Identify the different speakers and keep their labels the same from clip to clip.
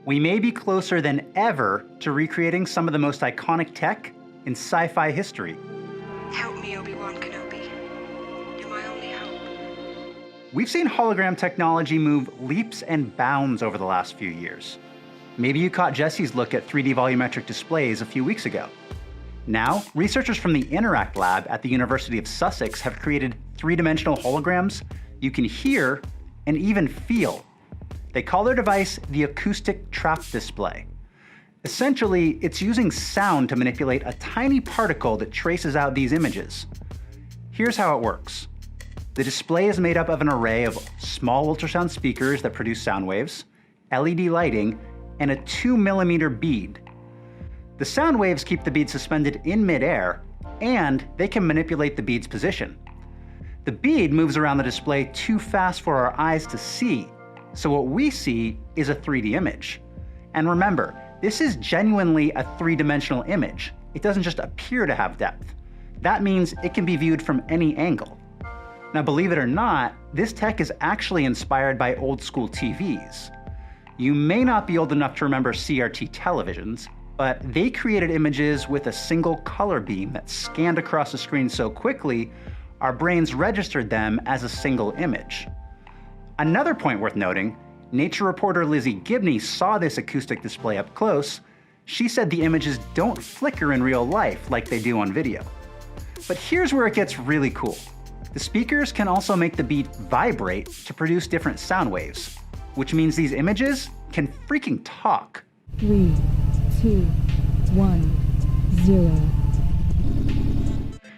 Speaker 1: We may be closer than ever to recreating some of the most iconic tech in sci-fi history.
Speaker 2: Help me, Obi-Wan Kenobi. You're my only hope.
Speaker 1: We've seen hologram technology move leaps and bounds over the last few years. Maybe you caught Jesse's look at 3D volumetric displays a few weeks ago. Now, researchers from the Interact Lab at the University of Sussex have created three-dimensional holograms you can hear and even feel. They call their device the acoustic trap display. Essentially, it's using sound to manipulate a tiny particle that traces out these images. Here's how it works. The display is made up of an array of small ultrasound speakers that produce sound waves, LED lighting, and a 2mm bead. The sound waves keep the bead suspended in midair, and they can manipulate the bead's position. The bead moves around the display too fast for our eyes to see, so what we see is a 3D image. And remember, this is genuinely a three-dimensional image. It doesn't just appear to have depth. That means it can be viewed from any angle. Now, believe it or not, this tech is actually inspired by old-school TVs. You may not be old enough to remember CRT televisions, but they created images with a single color beam that scanned across the screen so quickly, our brains registered them as a single image. Another point worth noting, Nature reporter Lizzie Gibney saw this acoustic display up close. She said the images don't flicker in real life like they do on video. But here's where it gets really cool. The speakers can also make the bead vibrate to produce different sound waves, which means these images can freaking talk.
Speaker 3: 3, 2, 1, 0.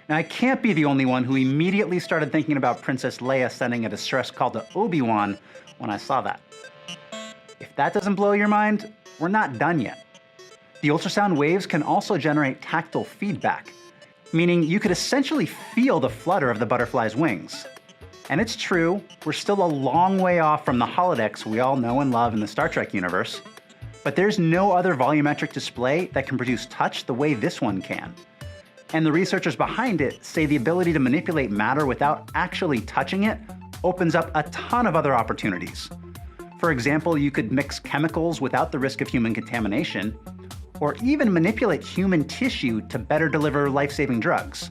Speaker 1: Now, I can't be the only one who immediately started thinking about Princess Leia sending a distress call to Obi-Wan when I saw that. If that doesn't blow your mind, we're not done yet. The ultrasound waves can also generate tactile feedback, meaning you could essentially feel the flutter of the butterfly's wings. And it's true, we're still a long way off from the holodecks we all know and love in the Star Trek universe, but there's no other volumetric display that can produce touch the way this one can. And the researchers behind it say the ability to manipulate matter without actually touching it opens up a ton of other opportunities. For example, you could mix chemicals without the risk of human contamination, or even manipulate human tissue to better deliver life-saving drugs.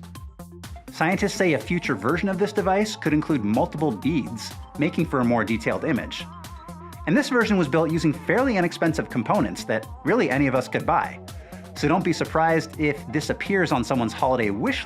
Speaker 1: Scientists say a future version of this device could include multiple beads, making for a more detailed image. And this version was built using fairly inexpensive components that really any of us could buy. So don't be surprised if this appears on someone's holiday wish list